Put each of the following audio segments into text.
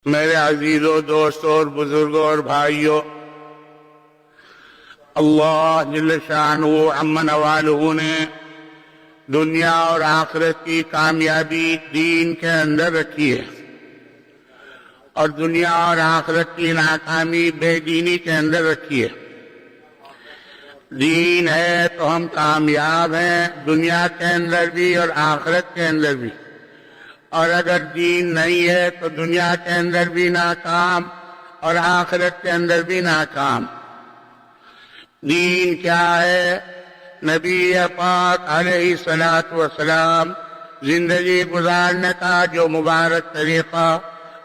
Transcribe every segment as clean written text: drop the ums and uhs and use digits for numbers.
میرے عزیزوں، دوستوں اور بزرگوں اور بھائیوں، اللہ جل شانہ عم نوالہ نے دنیا اور آخرت کی کامیابی دین کے اندر رکھی ہے اور دنیا اور آخرت کی ناکامی بے دینی کے اندر رکھی ہے۔ دین ہے تو ہم کامیاب ہیں، دنیا کے اندر بھی اور آخرت کے اندر بھی، اور اگر دین نہیں ہے تو دنیا کے اندر بھی ناکام اور آخرت کے اندر بھی ناکام۔ دین کیا ہے؟ نبی پاک علیہ الصلوۃ والسلام زندگی گزارنے کا جو مبارک طریقہ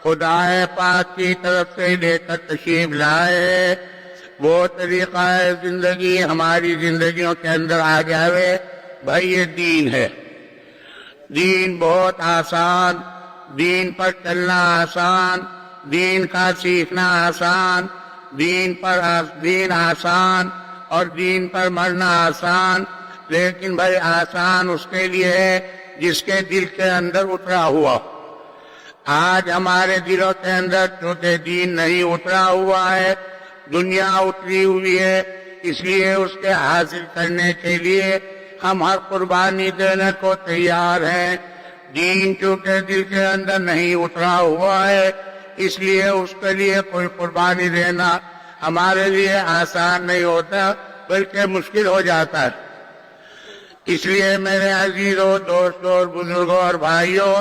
خدا پاک کی طرف سے لے کر تشریف لائے، وہ طریقہ زندگی ہماری زندگیوں کے اندر آ جاوے، بھائی یہ دین ہے۔ دین بہت آسان، دین پر چلنا آسان، دین کا سیکھنا آسان، دین آسان اور دین پر مرنا آسان، لیکن بھائی آسان اس کے لیے ہے جس کے دل کے اندر اترا ہوا۔ آج ہمارے دلوں کے اندر چونکہ دین نہیں اترا ہوا ہے، دنیا اتری ہوئی ہے، اس لیے اس کے حاصل کرنے کے لیے ہم ہر قربانی دینے کو تیار ہیں۔ دین چونکہ دل کے اندر نہیں اترا ہوا ہے، اس لیے اس کے لیے کوئی قربانی دینا ہمارے لیے آسان نہیں ہوتا، بلکہ مشکل ہو جاتا ہے۔ اس لیے میرے عزیزوں، دوستوں اور بزرگوں اور بھائیوں،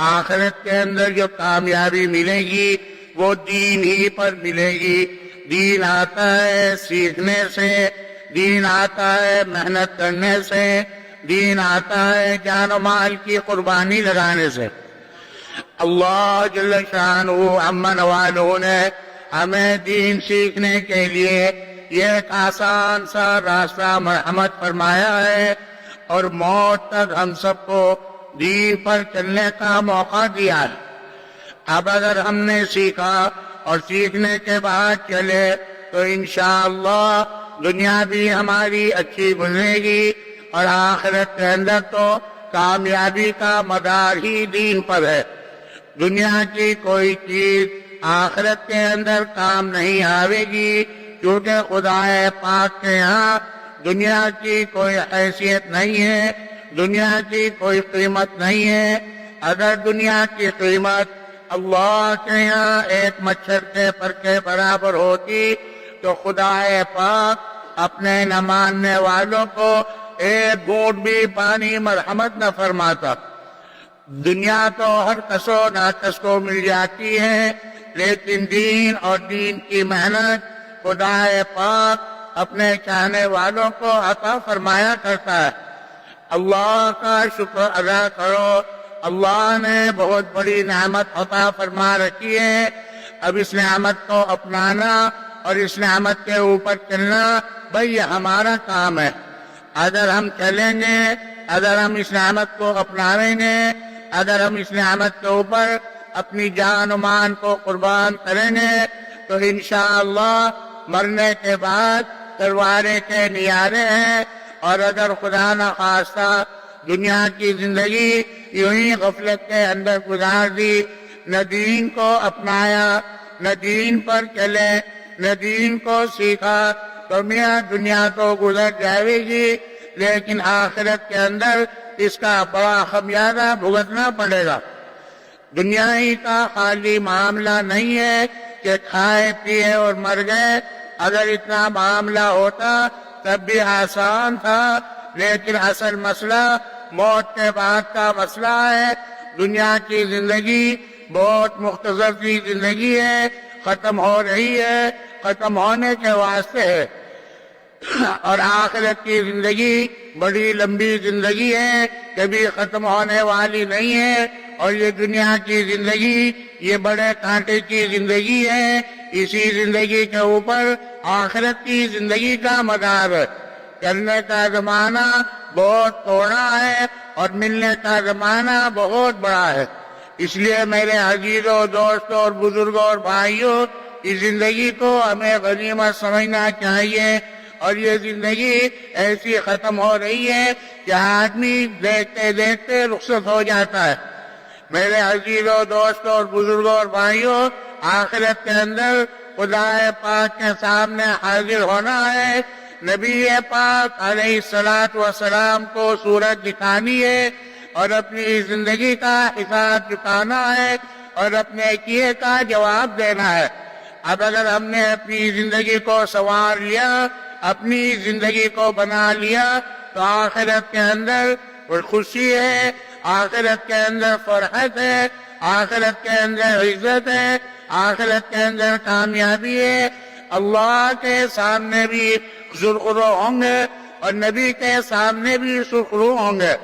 آخرت کے اندر جو کامیابی ملے گی وہ دین ہی پر ملے گی۔ دین آتا ہے سیکھنے سے، دین آتا ہے محنت کرنے سے، دین آتا ہے جان و مال کی قربانی لگانے سے۔ اللہ جل شانہ عم نوالہ نے ہمیں دین سیکھنے کے لیے یہ ایک آسان سا راستہ مرحمت فرمایا ہے، اور موت تک ہم سب کو دین پر چلنے کا موقع دیا ہے۔ اب اگر ہم نے سیکھا اور سیکھنے کے بعد چلے تو انشاءاللہ دنیا بھی ہماری اچھی گزرے گی، اور آخرت کے اندر تو کامیابی کا مدار ہی دین پر ہے۔ دنیا کی کوئی چیز آخرت کے اندر کام نہیں آئے گی، کیونکہ خدا پاک کے ہاں دنیا کی کوئی حیثیت نہیں ہے، دنیا کی کوئی قیمت نہیں ہے۔ اگر دنیا کی قیمت اللہ کے یہاں ایک مچھر کے پر کے برابر ہوتی تو خدا پاک اپنے نہ ماننے والوں کو ایک گھونٹ بھی پانی مرحمت نہ فرماتا۔ دنیا تو ہر کس و ناکس کو مل جاتی ہے، لیکن دین اور دین کی محنت خدا پاک اپنے چاہنے والوں کو عطا فرمایا کرتا ہے۔ اللہ کا شکر ادا کرو، اللہ نے بہت بڑی نعمت عطا فرما رکھی ہے۔ اب اس نعمت کو اپنانا اور اس نعمت کے اوپر چلنا بھئی یہ ہمارا کام ہے۔ اگر ہم چلیں گے، اگر ہم اس نعمت کو اپنائیں گے، اگر ہم اس نعمت کے اوپر اپنی جان و مان کو قربان کریں گے تو انشاءاللہ مرنے کے بعد تلوارے کے نیارے ہیں۔ اور اگر خدا نہ خواستہ دنیا کی زندگی یوں ہی غفلت کے اندر گزار دی، نہ دین کو اپنایا، نہ دین پر چلے، نہ دین کو سیکھا، تو میاں دنیا تو گزر جائے گی، لیکن آخرت کے اندر اس کا بڑا خمیازہ بھگتنا پڑے گا۔ دنیا ہی کا خالی معاملہ نہیں ہے کہ کھائے پیے اور مر گئے۔ اگر اتنا معاملہ ہوتا تب بھی آسان تھا، لیکن اصل مسئلہ موت کے بعد کا مسئلہ ہے۔ دنیا کی زندگی بہت مختصر سی زندگی ہے، ختم ہو رہی ہے، ختم ہونے کے واسطے ہے، اور آخرت کی زندگی بڑی لمبی زندگی ہے، کبھی ختم ہونے والی نہیں ہے۔ اور یہ دنیا کی زندگی یہ بڑے کانٹے کی زندگی ہے، اسی زندگی کے اوپر آخرت کی زندگی کا مدار ہے۔ چلنے کا زمانہ بہت تھوڑا ہے اور ملنے کا زمانہ بہت بڑا ہے۔ اس لیے میرے عزیزوں، دوستوں اور بزرگوں اور بھائیوں، اس زندگی کو ہمیں غنیمت سمجھنا چاہیے، اور یہ زندگی ایسی ختم ہو رہی ہے کہ آدمی دیکھتے دیکھتے رخصت ہو جاتا ہے۔ میرے عزیزوں، دوستوں اور بزرگوں اور بھائیوں، آخرت کے اندر خدا پاک کے سامنے حاضر ہونا ہے، نبی پاک علیہ الصلوۃ والسلام کو صورت دکھانی ہے اور اپنی زندگی کا حساب چکانا ہے اور اپنے کیے کا جواب دینا ہے۔ اب اگر ہم نے اپنی زندگی کو سنوار لیا، اپنی زندگی کو بنا لیا، تو آخرت کے اندر خوشی ہے، آخرت کے اندر فرحت ہے، آخرت کے اندر عزت ہے، آخرت کے اندر کامیابی ہے۔ اللہ کے سامنے بھی سرخرو ہوں گے اور نبی کے سامنے بھی سرخرو ہوں گے۔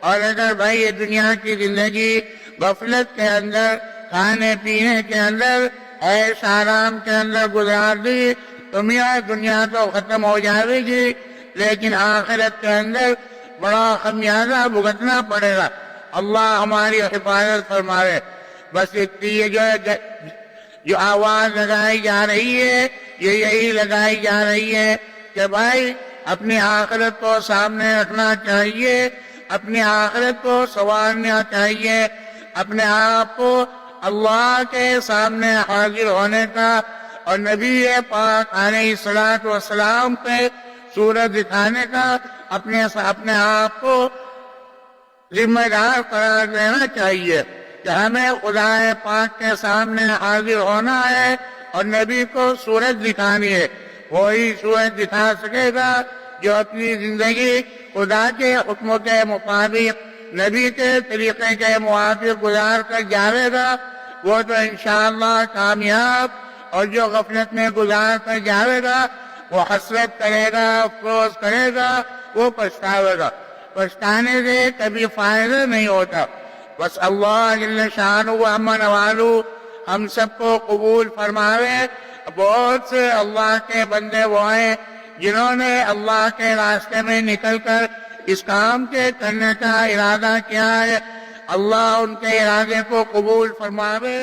اور اگر بھائی یہ دنیا کی زندگی غفلت کے اندر، کھانے پینے کے اندر، عیش آرام کے اندر گزار دی تو میاں دنیا تو ختم ہو جائے گی، لیکن آخرت کے اندر بڑا خمیازہ بھگتنا پڑے گا۔ اللہ ہماری حفاظت فرمائے۔ بس اتنی یہ جو آواز لگائی جا رہی ہے، یہ یہی لگائی جا رہی ہے کہ بھائی اپنی آخرت کو سامنے رکھنا چاہیے، اپنی آخرت کو سنوارنا چاہیے، اپنے آپ کو اللہ کے سامنے حاضر ہونے کا اور نبی پاک علیہ الصلوۃ والسلام پہ صورت دکھانے کا اپنے آپ کو ذمہ دار قرار دینا چاہیے کہ ہمیں خدا پاک کے سامنے حاضر ہونا ہے اور نبی کو صورت دکھانی ہے۔ وہی صورت دکھا سکے گا جو اپنی زندگی خدا کے حکم کے مطابق، نبی کے طریقے کے موافق گزار کر جاوے گا، وہ تو انشاءاللہ کامیاب، اور جو غفلت میں گزار کر جاوے گا وہ حسرت کرے گا، افسوس کرے گا، وہ پچھتاوے گا۔ پچھتانے سے کبھی فائدہ نہیں ہوتا۔ بس اللہ جل شانہ و امن والو ہم سب کو قبول فرماوے۔ بہت سے اللہ کے بندے وہ ہیں جنہوں نے اللہ کے راستے میں نکل کر اس کام کے کرنے کا ارادہ کیا ہے۔ اللہ ان کے ارادے کو قبول فرماوے۔